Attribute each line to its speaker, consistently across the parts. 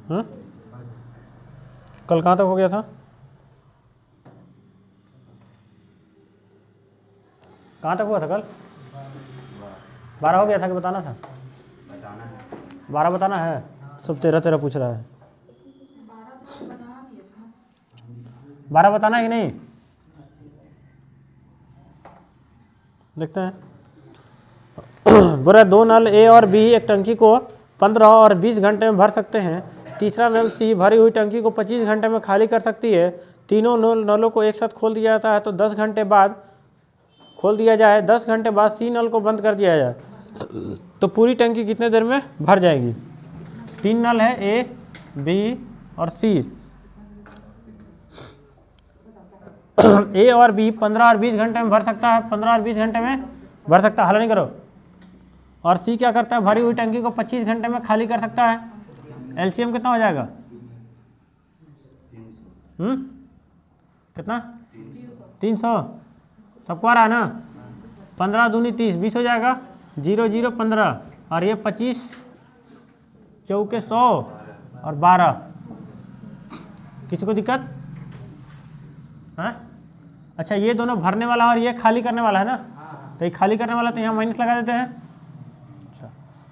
Speaker 1: कल कहाँ तक हो गया था? कहाँ तक हुआ था कल? 12 हो गया था कि बताना था? 12 बताना है। सब 13 पूछ रहा है। 12 बताना है कि नहीं? देखते हैं। बुरा 2 नल ए और बी एक टंकी को 15 और 20 घंटे में भर सकते हैं। तीसरा नल सी भरी हुई टंकी को 25 घंटे में खाली कर सकती है। तीनों नलों को एक साथ खोल दिया जाता है तो 10 घंटे बाद खोल दिया जाए, 10 घंटे बाद सी नल को बंद कर दिया जाए तो पूरी टंकी कितने देर में भर जाएगी? 3 नल है, ए, बी और सी। ए और बी 15 और 20 घंटे में भर सकता है, 15 और 20 घंटे में भर सकता है, हल नहीं करो। और सी क्या करता है? भरी हुई टंकी को 25 घंटे में खाली कर सकता है। एलसीएम कितना हो जाएगा? कितना? 300। सबको आ रहा है ना? 15 दूनी 30, 20 हो जाएगा। 0 0 15 और ये 25 चौके 100 और 12। किसी को दिक्कत है? अच्छा, ये दोनों भरने वाला और ये खाली करने वाला है ना? तो ये खाली करने वाला तो यहाँ माइनस लगा देते हैं। अच्छा,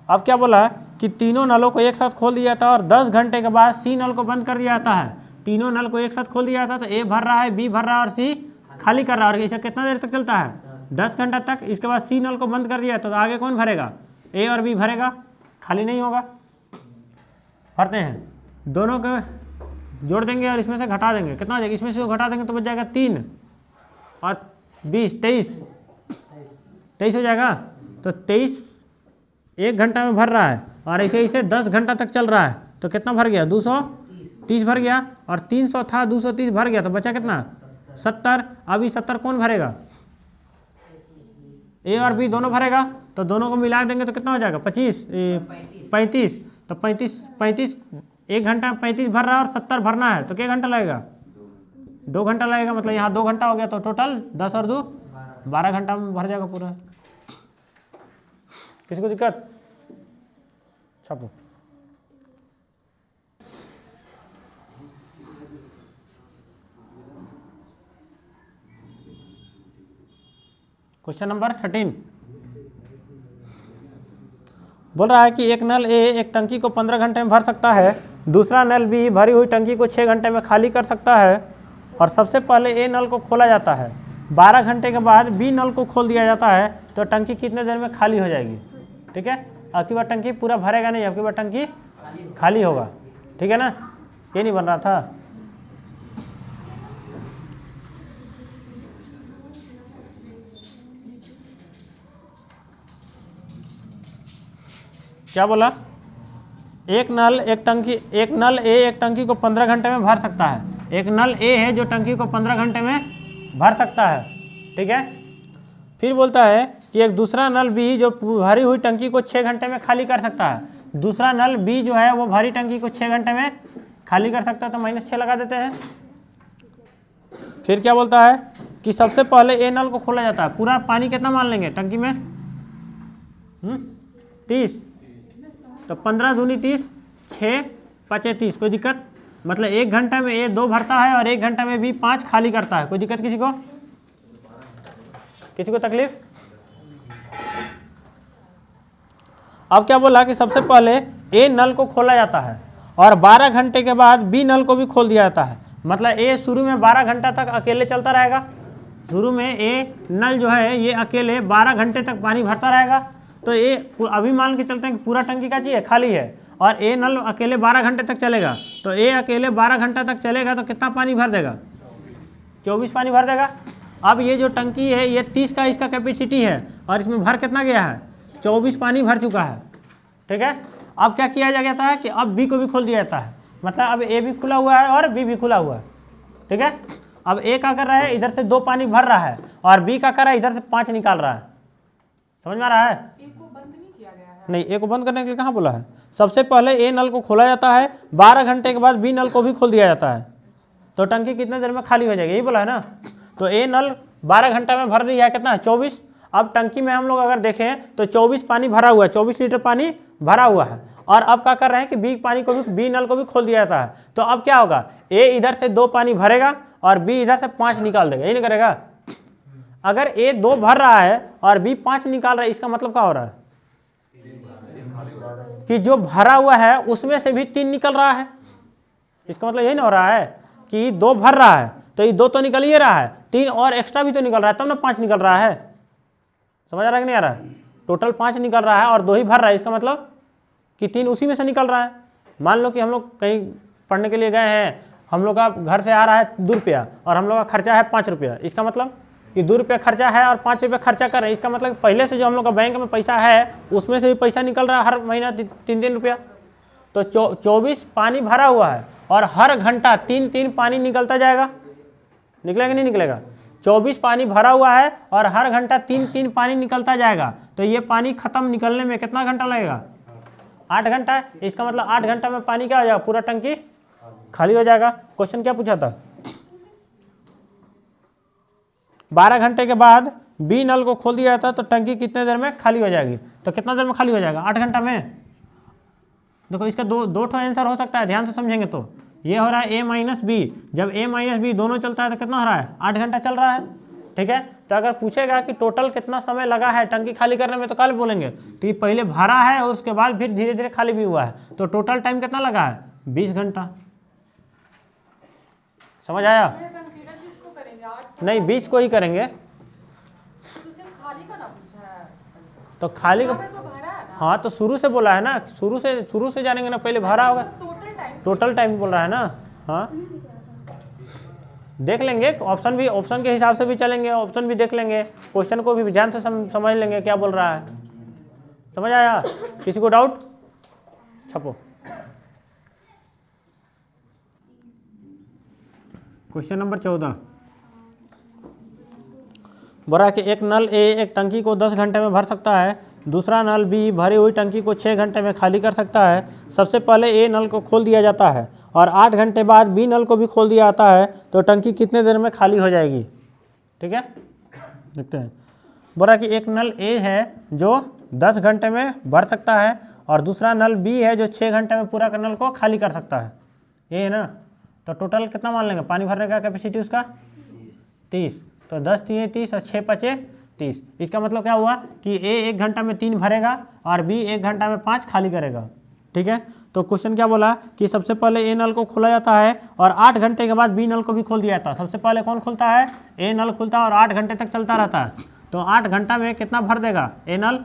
Speaker 1: अब क्या बोला है कि तीनों नलों को एक साथ खोल दिया जाता है और 10 घंटे के बाद सी नल को बंद कर दिया जाता है। तीनों नल को एक साथ खोल दिया जाता है तो ए भर रहा है, बी भर रहा है और सी खाली कर रहा है। और इसे कितना देर तक चलता है? 10 घंटा तक। इसके बाद सी नल को बंद कर दिया तो आगे कौन भरेगा? ए और बी भरेगा, खाली नहीं होगा। भरते हैं, दोनों को जोड़ देंगे और इसमें से घटा देंगे। कितना हो जाएगा? इसमें से घटा देंगे तो बच जाएगा 3 और 20 23 हो जाएगा। तो 23 1 घंटा में भर रहा है और ऐसे इसे 10 घंटा तक चल रहा है तो कितना भर गया? 230 भर गया। और 300 था, 230 भर गया तो बचा कितना? 70। अब ये 70 कौन भरेगा? ए और बी दोनों भरेगा। तो दोनों को मिला देंगे तो कितना हो जाएगा? 35। तो 35 1 घंटा में 35 भर रहा है और 70 भरना है तो क्या घंटा लगेगा? 2 घंटा लगेगा। मतलब यहाँ 2 घंटा हो गया तो टोटल 10 और 2 12 घंटा में भर जाएगा पूरा। किसी को दिक्कत? छापो। क्वेश्चन नंबर 13 बोल रहा है कि एक नल ए एक टंकी को 15 घंटे में भर सकता है, दूसरा नल बी भरी हुई टंकी को 6 घंटे में खाली कर सकता है और सबसे पहले ए नल को खोला जाता है। 12 घंटे के बाद बी नल को खोल दिया जाता है तो टंकी कितने देर में खाली हो जाएगी? ठीक है, अब की बार टंकी पूरा भरेगा नहीं, अब की बार टंकी खाली होगा। ठीक है ना? ये नहीं बन रहा था। क्या बोला? एक नल ए एक टंकी को 15 घंटे में भर सकता है। एक नल ए है जो टंकी को 15 घंटे में भर सकता है। ठीक है, फिर बोलता है कि एक दूसरा नल बी जो भरी हुई टंकी को 6 घंटे में खाली कर सकता है। दूसरा नल बी जो है वो भरी टंकी को 6 घंटे में खाली कर सकता है तो -6 लगा देते हैं। फिर क्या बोलता है कि सबसे पहले ए नल को खोला जाता है। पूरा पानी कितना मान लेंगे टंकी में? 30। तो 15 दूनी 30, 6 5 30। कोई दिक्कत? मतलब 1 घंटा में ए 2 भरता है और 1 घंटा में बी 5 खाली करता है। कोई दिक्कत किसी को? किसी को तकलीफ? अब क्या बोला कि सबसे पहले ए नल को खोला जाता है और 12 घंटे के बाद बी नल को भी खोल दिया जाता है। मतलब ए शुरू में 12 घंटा तक अकेले चलता रहेगा। शुरू में ए नल जो है ये अकेले 12 घंटे तक पानी भरता रहेगा। तो ये अभी मान के चलते हैं कि पूरा टंकी का चाहिए खाली है और ए नल अकेले 12 घंटे तक चलेगा। तो ए अकेले 12 घंटा तक चलेगा तो कितना पानी भर देगा? 24 पानी भर देगा। अब ये जो टंकी है ये 30 का इसका कैपेसिटी है और इसमें भर कितना गया है? 24 पानी भर चुका है। ठीक है, अब क्या किया जाता है कि अब बी को भी खोल दिया जाता है। मतलब अब ए भी खुला हुआ है और बी भी खुला हुआ है। ठीक है, अब ए क्या कर रहा है? इधर से 2 पानी भर रहा है और बी क्या कर रहा है? इधर से 5 निकाल रहा है। समझ में आ रहा है?
Speaker 2: ए को बंद नहीं किया गया है।
Speaker 1: नहीं, ए को बंद करने के लिए कहाँ बोला है? सबसे पहले ए नल को खोला जाता है, 12 घंटे के बाद बी नल को भी खोल दिया जाता है तो टंकी कितने देर में खाली हो जाएगी? यही बोला है ना। तो ए नल 12 घंटा में भर दिया है, कितना है? 24। अब टंकी में हम लोग अगर देखें तो 24 पानी भरा हुआ है, 24 लीटर पानी भरा हुआ है और अब क्या कर रहे हैं कि बी पानी को भी, बी नल को भी खोल दिया जाता है। तो अब क्या होगा, ए इधर से 2 पानी भरेगा और बी इधर से 5 निकाल देगा, यही नहीं करेगा। अगर ए 2 भर रहा है और बी 5 निकाल रहा है, इसका मतलब क्या हो रहा है कि जो भरा हुआ है उसमें से भी 3 निकल रहा है। इसका मतलब यही ना हो रहा है कि 2 भर रहा है तो ये 2 तो निकल ही रहा है, 3 और एक्स्ट्रा भी तो निकल रहा है, तब ना 5 निकल रहा है। समझ आ रहा है कि नहीं आ रहा है? टोटल 5 निकल रहा है और 2 ही भर रहा है, इसका मतलब कि 3 उसी में से निकल रहा है। मान लो कि हम लोग कहीं पढ़ने के लिए गए हैं, हम लोग का घर से आ रहा है 2 रुपया और हम लोग का खर्चा है 5 रुपया, इसका मतलब कि 2 रुपया खर्चा है और 5 रुपया खर्चा कर रहे हैं, इसका मतलब पहले से जो हम लोग का बैंक में पैसा है उसमें से भी पैसा निकल रहा है हर महीना 3 रुपया। तो 24 पानी भरा हुआ है और हर घंटा 3 पानी निकलता जाएगा, निकलेगा नहीं निकलेगा? 24 पानी भरा हुआ है और हर घंटा 3 पानी निकलता जाएगा, तो ये पानी खत्म निकलने में कितना घंटा लगेगा? 8 घंटा। इसका मतलब 8 घंटा में पानी क्या हो जाएगा, पूरा टंकी खाली हो जाएगा। क्वेश्चन क्या पूछा था? 12 घंटे के बाद बी नल को खोल दिया जाता है तो टंकी कितने देर में खाली हो जाएगी? तो कितना देर में खाली हो जाएगा? 8 घंटा में। देखो इसका दो ठो आंसर हो सकता है, ध्यान से समझेंगे तो। ये हो रहा है a माइनस बी, जब a माइनस बी दोनों चलता है तो कितना हो रहा है? 8 घंटा चल रहा है। ठीक है, तो अगर पूछेगा कि टोटल कितना समय लगा है टंकी खाली करने में, तो कल बोलेंगे तो ये पहले भरा है और उसके बाद फिर धीरे धीरे खाली भी हुआ है, तो टोटल टाइम कितना लगा है? 20 घंटा। समझ आया?
Speaker 2: कंसीडर किसको करेंगे? 8
Speaker 1: नहीं, 20 को ही करेंगे।
Speaker 2: तो सिर्फ खाली का ना पूछा है,
Speaker 1: तो खाली का,
Speaker 2: हमें तो भरा है ना।
Speaker 1: हाँ तो शुरू से बोला है ना, शुरू से जानेंगे ना, पहले भरा होगा। टोटल टाइम बोल रहा है ना। हाँ देख लेंगे, ऑप्शन के हिसाब से भी चलेंगे, ऑप्शन भी देख लेंगे, क्वेश्चन को भी ध्यान से समझ लेंगे क्या बोल रहा है। समझ आया? किसी को डाउट? छपो। क्वेश्चन नंबर 14 बोला कि एक नल ए एक टंकी को 10 घंटे में भर सकता है, दूसरा नल बी भरी हुई टंकी को 6 घंटे में खाली कर सकता है। सबसे पहले ए नल को खोल दिया जाता है और 8 घंटे बाद बी नल को भी खोल दिया जाता है, तो टंकी कितने देर में खाली हो जाएगी? ठीक है, देखते हैं। बोला कि एक नल ए है जो 10 घंटे में भर सकता है और दूसरा नल बी है जो 6 घंटे में पूरा नल को खाली कर सकता है, ये है ना। तो टोटल कितना मान लेंगे पानी भरने का कैपेसिटी उसका? 30। तो 10 3 30 और 6 5 30। इसका मतलब क्या हुआ कि ए 1 घंटा में 3 भरेगा और बी 1 घंटा में 5 खाली करेगा। ठीक है, तो क्वेश्चन क्या बोला कि सबसे पहले ए नल को खोला जाता है और 8 घंटे के बाद बी नल को भी खोल दिया जाता है। सबसे पहले कौन खोलता है? ए नल खुलता है और 8 घंटे तक चलता रहता है। तो 8 घंटा में कितना भर देगा ए नल?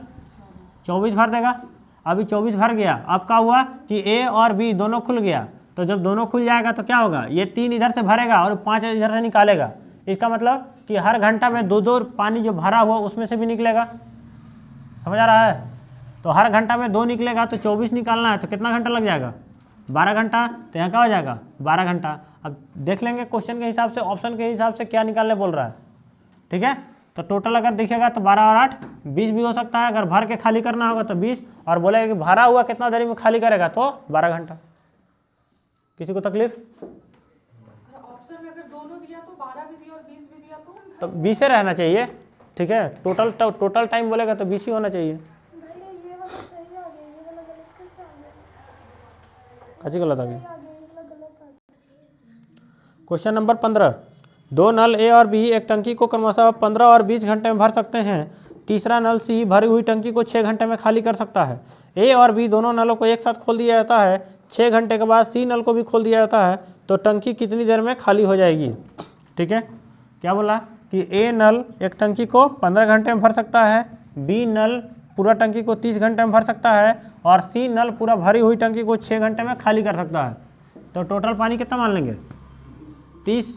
Speaker 1: 24 भर देगा। अभी 24 भर गया, अब क्या हुआ कि ए और बी दोनों खुल गया। तो जब दोनों खुल जाएगा तो क्या होगा, ये 3 इधर से भरेगा और 5 इधर से निकालेगा। इसका मतलब कि हर घंटा में 2 पानी जो भरा हुआ उसमें से भी निकलेगा। समझ आ रहा है? तो हर घंटा में 2 निकलेगा तो 24 निकालना है, तो कितना घंटा लग जाएगा? 12 घंटा। तो यहाँ क्या हो जाएगा? 12 घंटा। अब देख लेंगे क्वेश्चन के हिसाब से, ऑप्शन के हिसाब से क्या निकालने बोल रहा है। ठीक है, तो टोटल अगर देखिएगा तो 12 और 8 20 भी हो सकता है। अगर भर के खाली करना होगा तो 20, और बोलेगा कि भरा हुआ कितना देरी में खाली करेगा तो 12 घंटा। किसी को तकलीफ?
Speaker 2: ऑप्शन में अगर दोनों दिया तो 12 भी दिया और 20 भी दिया
Speaker 1: तो 20 ही रहना चाहिए। ठीक है, टोटल टाइम बोलेगा तो 20 ही होना चाहिए। अच्छी गलत आ गई। क्वेश्चन नंबर 15 2 नल ए और बी एक टंकी को क्रमशः 15 और 20 घंटे में भर सकते हैं। तीसरा नल सी भरी हुई टंकी को 6 घंटे में खाली कर सकता है। ए और बी दोनों नलों को एक साथ खोल दिया जाता है। 6 घंटे के बाद सी नल को भी खोल दिया जाता है, तो टंकी कितनी देर में खाली हो जाएगी? ठीक है, क्या बोला कि ए नल एक टंकी को 15 घंटे में भर सकता है, बी नल पूरा टंकी को 30 घंटे में भर सकता है और सी नल पूरा भरी हुई टंकी को 6 घंटे में खाली कर सकता है। तो टोटल पानी कितना मान लेंगे? 30।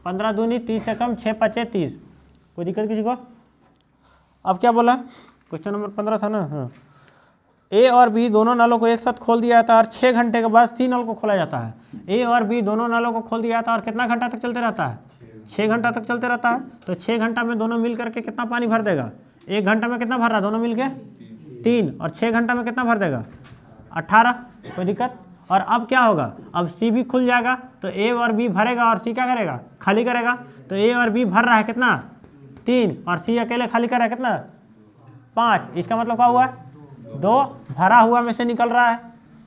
Speaker 1: 15 दूनी 30 से कम, 6 5 30। कोई दिक्कत किसी को? अब क्या बोला? क्वेश्चन नंबर 15 था ना। हाँ, ए और बी दोनों नलों को एक साथ खोल दिया जाता है और 6 घंटे के बाद सी नल को खोला जाता है। ए और बी दोनों नलों को खोल दिया जाता है और कितना घंटा तक चलते रहता है? 6 घंटा तक चलते रहता है। तो 6 घंटा में दोनों मिल करके कितना पानी भर देगा? 1 घंटा में कितना भर रहा है दोनों मिल के? 3। और 6 घंटा में कितना भर देगा? 18। कोई दिक्कत? और अब क्या होगा? अब सी भी खुल जाएगा, तो ए और बी भरेगा और सी क्या करेगा? खाली करेगा। तो ए और बी भर रहा है कितना? 3, और सी अकेले खाली कर रहा है कितना? 5। इसका मतलब क्या हुआ? 2 भरा हुआ में से निकल रहा है,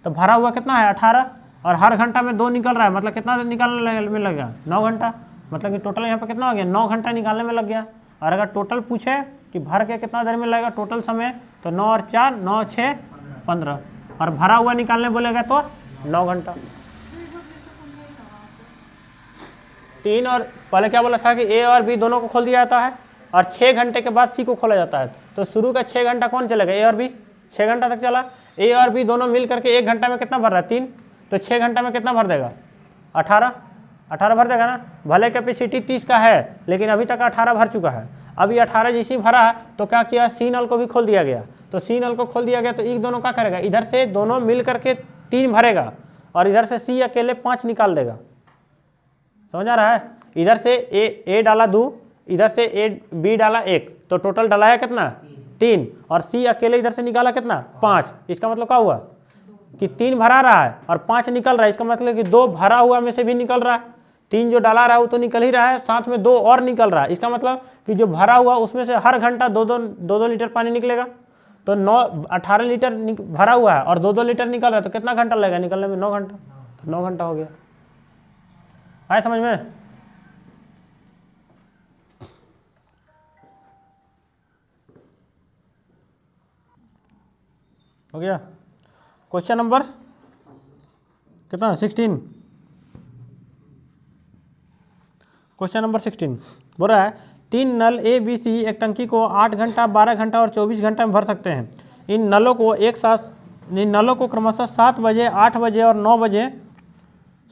Speaker 1: तो भरा हुआ कितना है 18, और हर घंटा में 2 निकल रहा है, मतलब कितना देर निकालने में लग गया 9 घंटा, मतलब कि टोटल यहाँ पे कितना हो गया 9 घंटा निकालने में लग गया। और अगर टोटल पूछे कि भर के कितना देर में लगेगा टोटल समय, तो 9 और 4 9 6 15, और भरा हुआ निकालने बोलेगा तो 9 घंटा। 3 और पहले क्या बोला था कि ए और बी दोनों को खोल दिया जाता है, और 6 घंटे के बाद सी को खोला जाता है। तो शुरू का 6 घंटा कौन चलेगा, ए और बी, 6 घंटा तक चला। ए और बी दोनों मिल करके 1 घंटा में कितना भर रहा है 3, तो 6 घंटा में कितना भर देगा 18 भर देगा ना। भले कैपेसिटी 30 का है, लेकिन अभी तक 18 भर चुका है। अभी 18 जैसे भरा है तो क्या किया, सी नल को भी खोल दिया गया। तो सी नल को खोल दिया गया तो एक दोनों क्या करेगा, इधर से दोनों मिल करके 3 भरेगा, और इधर से सी अकेले 5 निकाल देगा। समझ आ रहा है। इधर से ए डाला 2, इधर से ए बी डाला 1, तो टोटल डलाया कितना 3, और सी अकेले इधर से निकाला कितना 5। इसका मतलब क्या हुआ कि 3 भरा रहा है और 5 निकल रहा है। इसका मतलब कि 2 भरा हुआ में से भी निकल रहा है, 3 जो डाला रहा है वो तो निकल ही रहा है, साथ में 2 और निकल रहा है। इसका मतलब कि जो भरा हुआ उसमें से हर घंटा 2-2 लीटर पानी निकलेगा। तो 18 लीटर भरा हुआ है और 2-2 लीटर निकल रहा है, तो कितना घंटा लगेगा निकलने में 9 घंटा। तो 9 घंटा हो गया। आए समझ में। हो गया। क्वेश्चन नंबर कितना 16, क्वेश्चन नंबर 16 बोल रहा है 3 नल ए बी सी एक टंकी को 8 घंटा 12 घंटा और 24 घंटा में भर सकते हैं। इन नलों को क्रमशः 7 बजे 8 बजे और 9 बजे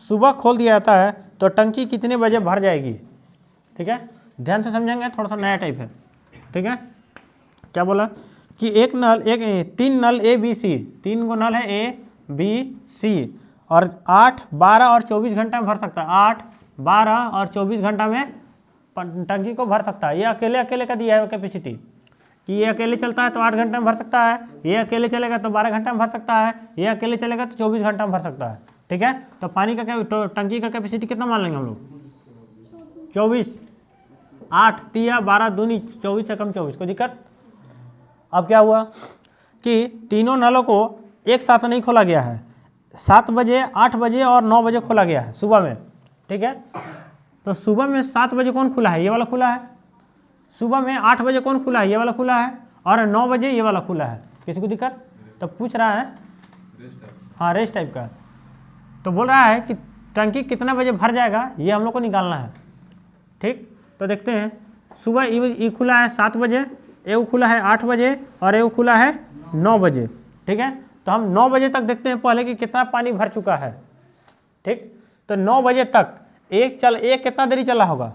Speaker 1: सुबह खोल दिया जाता है, तो टंकी कितने बजे भर जाएगी। ठीक है, ध्यान से समझेंगे, थोड़ा सा नया टाइप है। ठीक है, क्या बोला कि 3 नल ए बी सी, 3 को नल है ए बी सी, और 8 12 और 24 घंटा में भर सकता है। 8 12 और 24 घंटा में टंकी को भर सकता है। ये अकेले का दिया है कैपेसिटी कि ये अकेले चलता है तो 8 घंटे में भर सकता है, ये अकेले चलेगा तो 12 घंटा में भर सकता है, ये अकेले चलेगा तो 24 घंटा में भर सकता है। ठीक है, तो पानी का टंकी का कैपेसिटी कितना मान लेंगे हम लोग 24, 8 3 12 दूनी 24 से कम 24, कोई दिक्कत। अब क्या हुआ कि तीनों नलों को एक साथ नहीं खोला गया है, 7 बजे 8 बजे और 9 बजे खोला गया है सुबह में। ठीक है, तो सुबह में 7 बजे कौन खुला है, ये वाला खुला है। सुबह में 8 बजे कौन खुला है, ये वाला खुला है, और 9 बजे ये वाला खुला है। किसी को दिक्कत। तो पूछ रहा है हाँ रेस टाइप का, तो बोल रहा है कि टंकी कितना बजे भर जाएगा ये हम लोग को निकालना है। ठीक, तो देखते हैं। सुबह ई खुला है 7 बजे, ए खुला है 8 बजे, और ए खुला है 9 बजे। ठीक है, तो हम 9 बजे तक देखते हैं पहले कि कितना पानी भर चुका है। ठीक, तो 9 बजे तक एक कितना देरी चला होगा,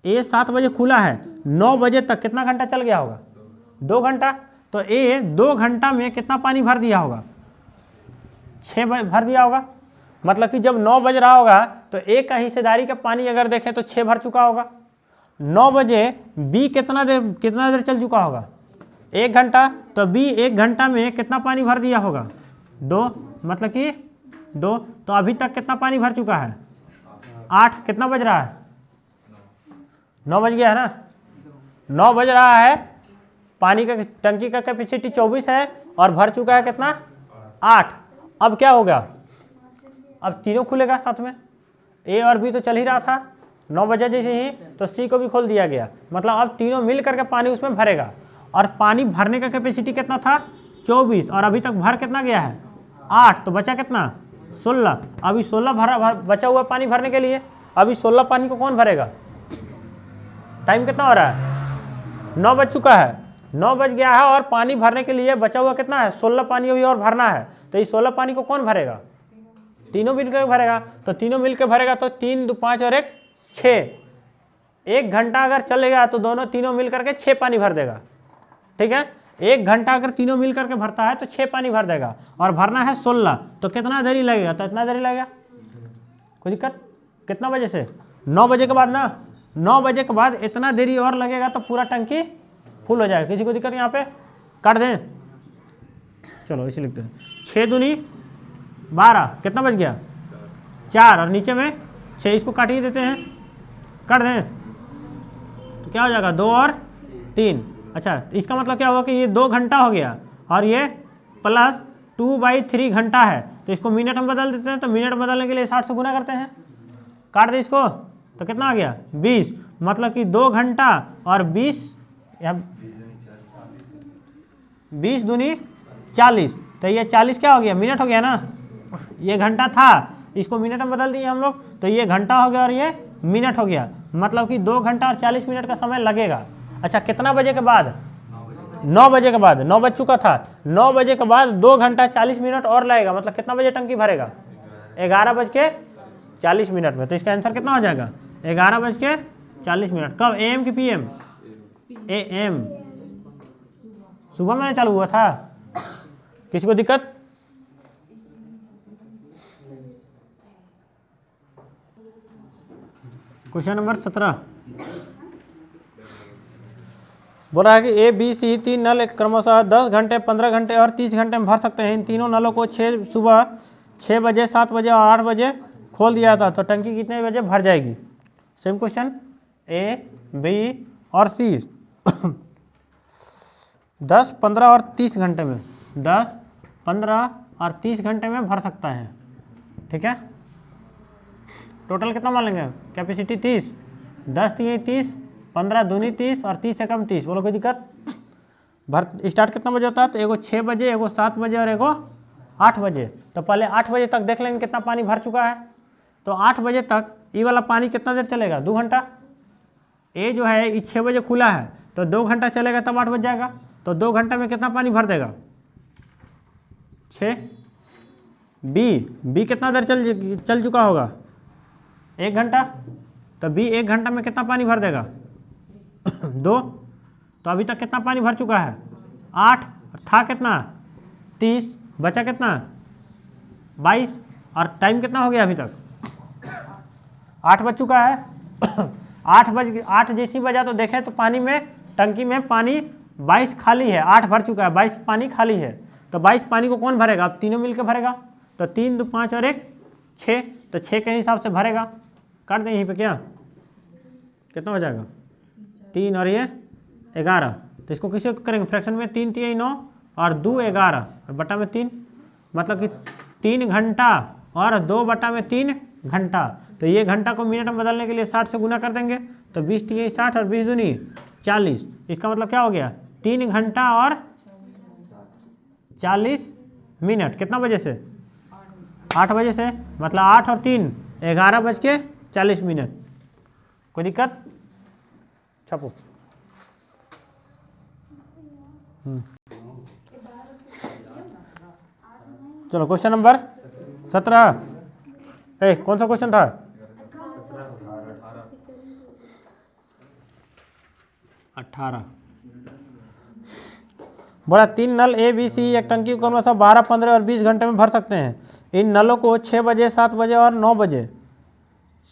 Speaker 1: ए 7 बजे खुला है, 9 बजे तक कितना घंटा चल गया होगा 2 घंटा। तो ए 2 घंटा में कितना पानी भर दिया होगा 6 भर दिया होगा। मतलब कि जब 9 बज रहा होगा तो ए का हिस्सेदारी का पानी अगर देखें तो 6 भर चुका होगा। 9 बजे बी कितना देर चल चुका होगा 1 घंटा, तो बी 1 घंटा में कितना पानी भर दिया होगा 2, मतलब कि 2। तो अभी तक कितना पानी भर चुका है 8। कितना बज रहा है 9 बज गया है ना, 9 बज रहा है। पानी का टंकी का कैपेसिटी 24 है और भर चुका है कितना 8। अब क्या होगा, अब तीनों खुलेगा साथ में, ए और बी तो चल ही रहा था 9 बजे जैसे ही, तो सी को भी खोल दिया गया। मतलब अब तीनों मिल करके पानी उसमें भरेगा, और पानी भरने का कैपेसिटी कितना था 24, और अभी तक भर कितना गया है 8, तो बचा कितना 16। अभी 16 बचा हुआ पानी भरने के लिए। अभी 16 पानी को कौन भरेगा। टाइम कितना हो रहा है 9 बज चुका है, 9 बज गया है, और पानी भरने के लिए बचा हुआ कितना है 16 पानी अभी और भरना है। तो इस 16 पानी को कौन भरेगा, तीनों मिलकर भरेगा। तो तीनों मिलकर भरेगा तो 3 2 5 और 1 6। 1 घंटा अगर चलेगा तो तीनों मिल करके 6 पानी भर देगा। ठीक है, 1 घंटा अगर तीनों मिल करके भरता है तो 6 पानी भर देगा, और भरना है 16, तो कितना देरी लगेगा, तो इतना देरी लगेगा। कोई दिक्कत। कितना बजे से 9 बजे के बाद ना, 9 बजे के बाद इतना देरी और लगेगा तो पूरा टंकी फुल हो जाएगा। किसी को दिक्कत यहाँ पे काट दें, चलो इसे लिखते हैं 6 दूनी 12, कितना बच गया 4, और नीचे में 6, इसको काट ही देते हैं, काट दें तो क्या हो जाएगा 2 और 3। अच्छा, इसका मतलब क्या हुआ कि ये 2 घंटा हो गया और ये प्लस 2/3 घंटा है, तो इसको मिनट में बदल देते हैं। तो मिनट बदलने के लिए 60 से गुना करते हैं, काट दे इसको, तो कितना आ गया 20, मतलब कि 2 घंटा और 20 दूनी 40, तो ये 40 क्या हो गया, मिनट हो गया ना। ये घंटा था, इसको मिनट में बदल दिए हम लोग, तो ये घंटा हो गया और ये मिनट हो गया, मतलब कि 2 घंटा और 40 मिनट का समय लगेगा। अच्छा, कितना बजे के बाद, 9 बजे के बाद, 9 बज चुका था, 9 बजे के बाद 2 घंटा 40 मिनट और लगेगा, मतलब कितना बजे टंकी भरेगा, 11:40 में। तो इसका आंसर कितना हो जाएगा, 11:40। कब, AM की PM, AM, सुबह में चालू हुआ था। किसी को दिक्कत? क्वेश्चन नंबर 17 बोला है कि ABC 3 नल क्रमशः 10 घंटे, 15 घंटे और 30 घंटे में भर सकते हैं। इन तीनों नलों को सुबह 6 बजे, 7 बजे और 8 बजे खोल दिया था, तो टंकी कितने बजे भर जाएगी। सेम क्वेश्चन, A, B और C 10, 15 और 30 घंटे में, 10, 15 और 30 घंटे में भर सकता है। ठीक है, टोटल कितना मान लेंगे, कैपेसिटी 30, 10 3 30, 15 दूनी 30 और 30 से कम 30। बोलो कोई दिक्कत? भर स्टार्ट कितना बजे होता है, तो एगो 6 बजे, एगो 7 बजे और एगो 8 बजे। तो पहले 8 बजे तक देख लेंगे कितना पानी भर चुका है। तो 8 बजे तक ये वाला पानी कितना देर चलेगा, 2 घंटा। ये जो है ये 6 बजे खुला है, तो 2 घंटा चलेगा तब 8 बज जाएगा, तो 2 घंटे में कितना पानी भर देगा, 6। बी कितना देर चल चुका होगा, 1 घंटा, तो B 1 घंटा में कितना पानी भर देगा, 2। तो अभी तक कितना पानी भर चुका है, 8, था कितना 30, बचा कितना 22, और टाइम कितना हो गया अभी तक, 8 बज चुका है। 8 जैसी बजा तो देखें तो पानी में, टंकी में पानी 22 खाली है, 8 भर चुका है, 22 पानी खाली है। तो 22 पानी को कौन भरेगा, अब तीनों मिलकर भरेगा, तो 3 2 5 और 1 6, तो 6 के हिसाब से भरेगा। काट दें यहीं पे, क्या कितना हो जाएगा, 3 और ये 11। तो इसको किसी को करेंगे फ्रैक्शन में, 3 3 9 और 2 11 और बटा में 3, मतलब कि 3 घंटा और 2 बटा में 3 घंटा। तो ये घंटा को मिनट में बदलने के लिए 60 से गुना कर देंगे, तो 20 3 60 और 20 दूनी 40। इसका मतलब क्या हो गया, 3 घंटा और 40 मिनट। कितना बजे से, 8 बजे से, मतलब 8 और 3 11:40। कोई दिक्कत? छपो। चलो क्वेश्चन नंबर 17, कौन सा क्वेश्चन था, 18। बोला 3 नल ABC एक टंकी को क्रमशः 12, 15 और 20 घंटे में भर सकते हैं। इन नलों को 6 बजे, 7 बजे और 9 बजे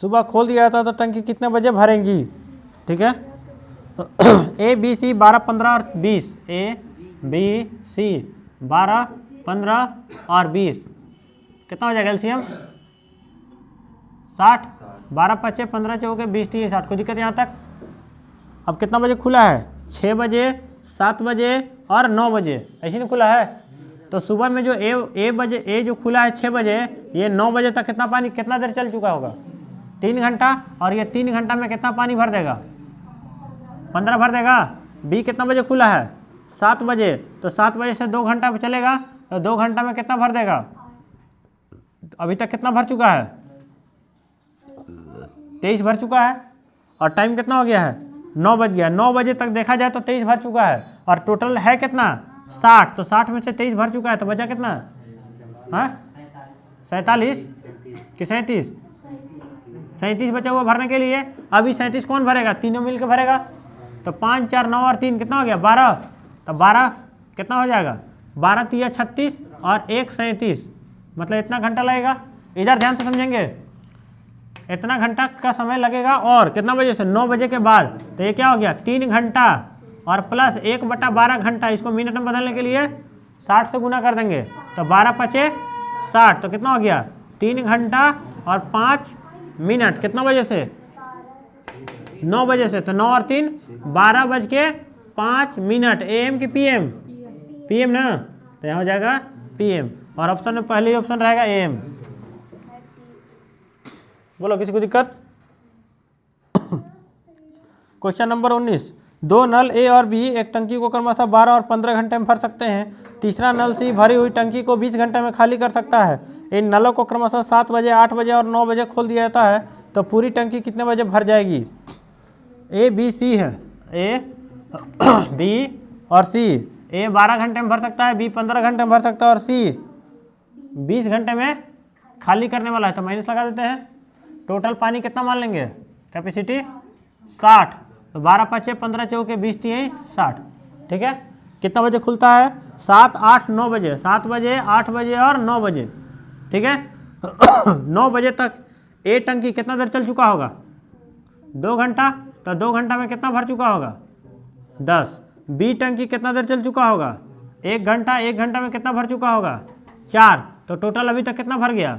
Speaker 1: सुबह खोल दिया था, तो टंकी कितने बजे भरेंगी। ठीक है, ABC 12, 15 और 20, ABC 12, 15 और 20 कितना हो जाएगा एलसीएम, 60। 12 5 15 चौके 20 30 60। कोई दिक्कत यहाँ तक? अब कितना बजे खुला है, 6 बजे, 7 बजे और 9 बजे, ऐसे नहीं खुला है। तो सुबह में जो ए जो खुला है 6 बजे, ये 9 बजे तक कितना पानी, कितना देर चल चुका होगा, 3 घंटा, और ये 3 घंटा में कितना पानी भर देगा, 15 भर देगा। बी कितना बजे खुला है, 7 बजे, तो 7 बजे से 2 घंटा चलेगा, तो 2 घंटा में कितना भर देगा, अभी तक कितना भर चुका है, 23 भर चुका है। और टाइम कितना हो गया है, 9 बज गया। 9 बजे तक देखा जाए तो 23 भर चुका है, और टोटल है कितना 60, तो 60 में से 23 भर चुका है, तो बचा कितना, हाँ 47 कि 37, 37 बचा हुआ भरने के लिए। अभी 37 कौन भरेगा, तीनों मिलकर भरेगा। तो 5 4 9 और 3 कितना हो गया, 12। तो 12 कितना हो जाएगा, 12 3 36 और 1 37, मतलब इतना घंटा लगेगा। इधर ध्यान से समझेंगे, इतना घंटा का समय लगेगा। और कितना बजे से, 9 बजे के बाद, तो ये क्या हो गया, 3 घंटा और प्लस 1/12 घंटा। इसको मिनट में बदलने के लिए 60 से गुना कर देंगे, तो 12 5 60, तो कितना हो गया, 3 घंटा और 5 मिनट। कितना बजे से, 9 बजे से, तो 9 और 3 12:05। AM की PM ना, तो तो यहाँ हो जाएगा PM, और ऑप्शन में पहले ही ऑप्शन रहेगा AM। बोलो किसी को दिक्कत? क्वेश्चन नंबर 19, दो नल A और B एक टंकी को क्रमशः 12 और 15 घंटे में भर सकते हैं। तीसरा नल C भरी हुई टंकी को 20 घंटे में खाली कर सकता है। इन नलों को क्रमशः 7 बजे, 8 बजे और 9 बजे खोल दिया जाता है, तो पूरी टंकी कितने बजे भर जाएगी? A B C है, A B और C। A 12 घंटे में भर सकता है, B 15 घंटे में भर सकता है, और C 20 घंटे में खाली करने वाला है। तो माइनस लगा देते हैं। टोटल पानी कितना मान लेंगे? कैपेसिटी 60। तो 12 5 15 चौके 20 3 60। ठीक है, कितना बजे खुलता है? 7 8 9 बजे, 7 बजे 8 बजे और 9 बजे। ठीक है 9 बजे तक ए टंकी कितना देर चल चुका होगा? 2 घंटा। तो 2 घंटा में कितना भर चुका होगा? 10। बी टंकी कितना देर चल चुका होगा? 1 घंटा। 1 घंटा में कितना भर चुका होगा? 4। तो टोटल अभी तक कितना भर गया?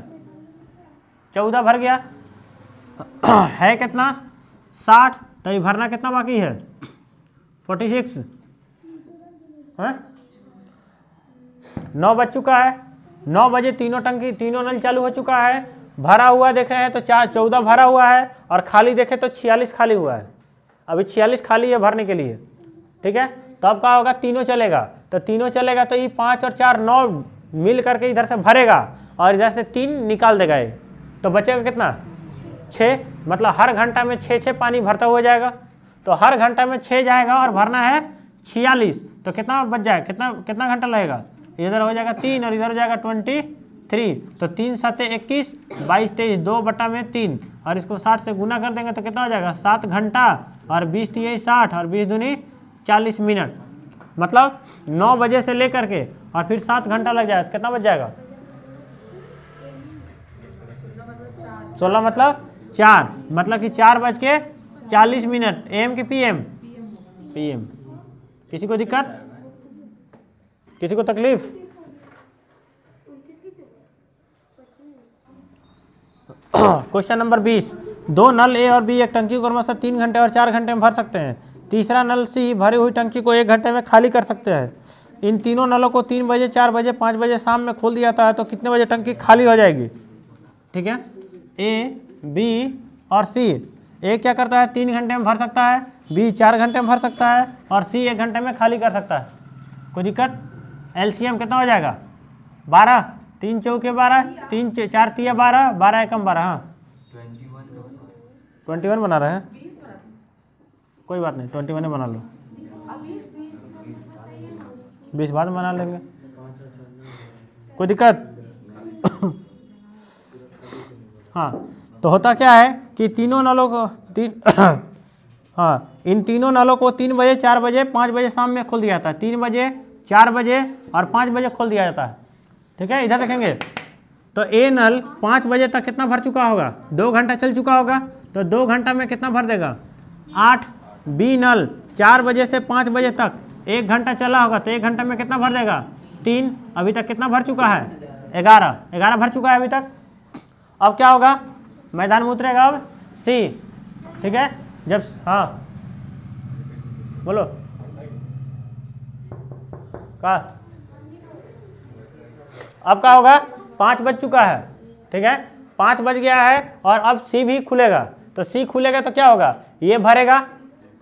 Speaker 1: 14 भर गया। है कितना? 60। तो ये भरना कितना बाकी है? 46। 9 बज चुका है। 9 बजे तीनों टंकी, तीनों नल चालू हो चुका है। भरा हुआ देख रहे हैं तो 14 भरा हुआ है, और खाली देखे तो 46 खाली हुआ है। अभी 46 खाली है भरने के लिए। ठीक है, तो अब क्या होगा? तीनों चलेगा। तो तीनों चलेगा तो ये 5 और 4 9 मिल करके इधर से भरेगा, और इधर से 3 निकाल देगा ये। तो बचेगा कितना? 6। मतलब हर घंटा में 6 पानी भरता हुआ जाएगा। तो हर घंटा में 6 जाएगा और भरना है 46। तो कितना बच जाएगा? कितना घंटा लगेगा? इधर हो जाएगा 3 और इधर हो जाएगा 23। तो 3 7 21, 22 23, 2/3, और इसको 60 से गुना कर देंगे तो कितना हो जाएगा? 7 घंटा, और 20 3 60, और 20 दूनी 40 मिनट। मतलब 9 बजे से लेकर के और फिर 7 घंटा लग जाएगा। कितना बच जाएगा? 16 मतलब 4। मतलब कि 4:40 AM की PM? PM। किसी को दिक्कत? किसी को तकलीफ? क्वेश्चन नंबर 20, दो नल A और B एक टंकी को क्रमशः 3 घंटे और 4 घंटे में भर सकते हैं। तीसरा नल C भरी हुई टंकी को 1 घंटे में खाली कर सकते हैं। इन तीनों नलों को 3 बजे, 4 बजे, 5 बजे शाम में खोल दिया जाता है, तो कितने बजे टंकी खाली हो जाएगी? ठीक है, A B और C। A क्या करता है? 3 घंटे में भर सकता है, B 4 घंटे में भर सकता है, और C 1 घंटे में खाली कर सकता है। कोई दिक्कत? LCM कितना हो जाएगा? 12। 3 चौके 12, 3 4 3 12, 12 एकम 12। हाँ 21 बना रहे हैं, कोई बात नहीं, 21 बना लो। 20 बाद में बना लेंगे, कोई दिक्कत? हाँ, तो होता क्या है कि तीनों नलों को हाँ, इन तीनों नलों को 3 बजे, 4 बजे, 5 बजे शाम में खोल दिया जाता है। 3 बजे, 4 बजे और 5 बजे खोल दिया जाता है। ठीक है, इधर देखेंगे तो A नल 5 बजे तक कितना भर चुका होगा? 2 घंटा चल चुका होगा। तो 2 घंटा में कितना भर देगा? 8। B नल 4 बजे से 5 बजे तक 1 घंटा चला होगा, तो 1 घंटा में कितना भर देगा? 3। अभी तक कितना भर चुका है? 11 भर चुका है अभी तक। अब क्या होगा? मैदान में उतरेगा अब C। ठीक है, जब हाँ बोलो का अब क्या होगा? 5 बज चुका है। ठीक है, 5 बज गया है, और अब C भी खुलेगा। तो C खुलेगा तो क्या होगा? ये भरेगा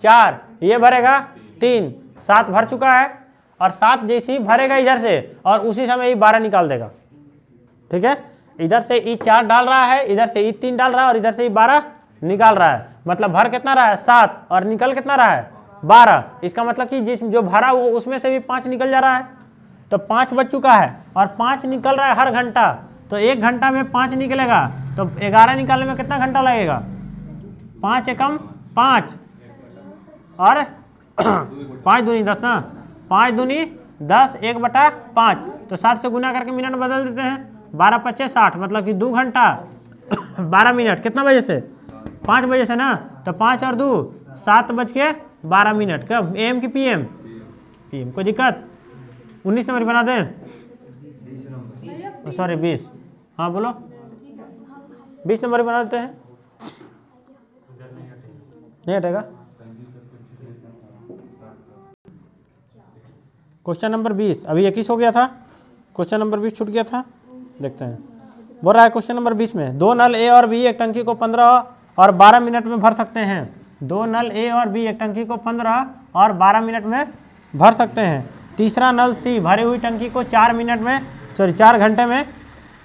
Speaker 1: 4, ये भरेगा 3, 7 भर चुका है, और 7 जैसे ही भरेगा इधर से, और उसी समय ये 12 निकाल देगा। ठीक है, इधर से ई 4 डाल रहा है, इधर से ई 3 डाल रहा है, और इधर से ई 12 निकाल रहा है। मतलब भर कितना रहा है? 7, और निकल कितना रहा है? 12। इसका मतलब कि जो भरा वो उसमें से भी 5 निकल जा रहा है। तो 5 बज चुका है, और 5 निकल रहा है हर घंटा। तो 1 घंटा में 5 निकलेगा, तो 11 निकालने में कितना घंटा लगेगा? 5 एकम 5, और 5 दूनी 10 ना, 5 दूनी 10, 1/5। तो 60 से गुना करके मिनट बदल देते हैं। 12 5 60, मतलब कि 2 घंटा 12 मिनट। कितना बजे से? 5 बजे से ना। तो 5 और 2 7:12। कब? AM की PM? PM। कोई दिक्कत? 19 नंबर बना दें? सॉरी 20। हाँ बोलो, 20 नंबर बना देते हैं। नहीं हटेगा। क्वेश्चन नंबर 20, अभी 21 हो गया था। क्वेश्चन नंबर 20 छूट गया था, देखते हैं। बोल रहा है क्वेश्चन नंबर 20 में 2 नल ए और बी एक टंकी को 15 और 12 मिनट में भर सकते हैं। 2 नल ए और बी एक टंकी को 15 और 12 मिनट में भर सकते हैं। तीसरा नल सी भरी हुई टंकी को 4 घंटे में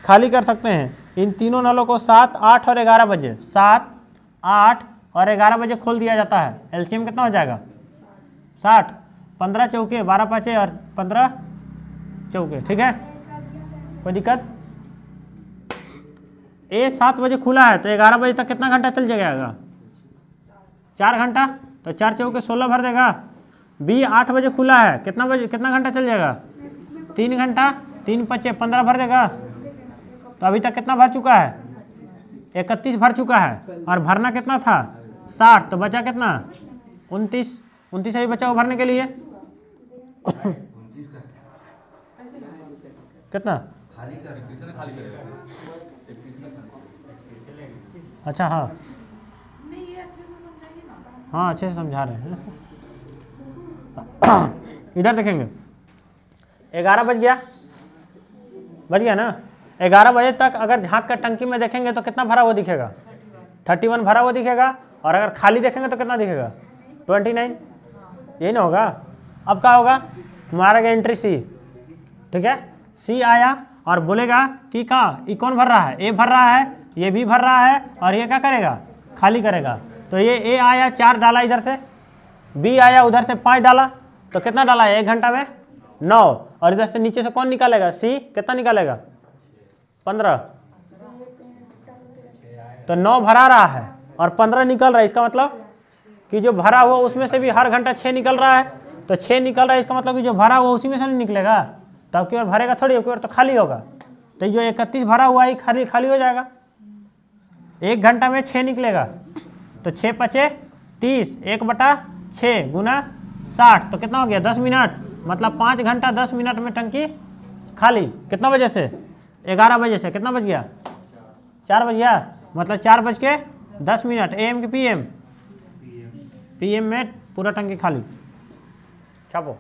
Speaker 1: खाली कर सकते हैं। इन तीनों नलों को 7, 8 और 11 बजे 7, 8 और 11 बजे खोल दिया जाता है। एलसीएम कितना हो जाएगा? 60, 15 चौके 12 पाँचे और 15 चौके। ठीक है, कोई दिक्कत? ए 7 बजे खुला है तो 11 बजे तक कितना घंटा चल जाएगा? 4 घंटा, तो 4 चौके 16 भर देगा। बी 8 बजे खुला है, कितना घंटा चल जाएगा? 3 घंटा, 3 पच्चे 15 भर देगा। तो अभी तक कितना भर चुका है? 31 भर चुका है। और भरना कितना था? 60, तो बचा कितना? 29 अभी बचा वो भरने के लिए। कितना? अच्छा हाँ
Speaker 2: नहीं, ये अच्छे से समझाइए ना।
Speaker 1: हाँ, अच्छे से समझा रहे हैं। इधर देखेंगे, 11 बज गया ना। 11 बजे तक अगर झाँक कर टंकी में देखेंगे तो कितना भरा हुआ दिखेगा? 31 भरा हुआ दिखेगा। और अगर खाली देखेंगे तो कितना दिखेगा? 29। यही ना होगा? अब क्या होगा? हमारा एंट्री सी, ठीक है, सी आया और बोलेगा कि ये कौन भर रहा है? ए भर रहा है, ये भी भर रहा है, और ये क्या करेगा? खाली करेगा। तो ये ए आया 4 डाला इधर से, बी आया उधर से 5 डाला, तो कितना डाला है 1 घंटा में? 9। और इधर से नीचे से कौन निकालेगा? सी कितना निकालेगा? 15। तो 9 भरा रहा है और 15 निकल रहा है। इसका मतलब कि जो भरा हुआ उसमें से भी हर घंटा 6 निकल रहा है। तो 6 निकल रहा है, इसका मतलब कि जो भरा हुआ उसी में से नहीं निकलेगा। तो अब की बार भरेगा थोड़ी, अब की बार तो खाली होगा। तो जो 31 भरा हुआ है खाली हो जाएगा। 1 घंटा में 6 निकलेगा, तो 6 पचे 30, 1/6 गुना 60, तो कितना हो गया? 10 मिनट। मतलब 5 घंटा 10 मिनट में टंकी खाली। कितना बजे से? 11 बजे से। कितना बज गया? 4 बज गया। मतलब 4:10 AM की PM में पूरा टंकी खाली। छापो।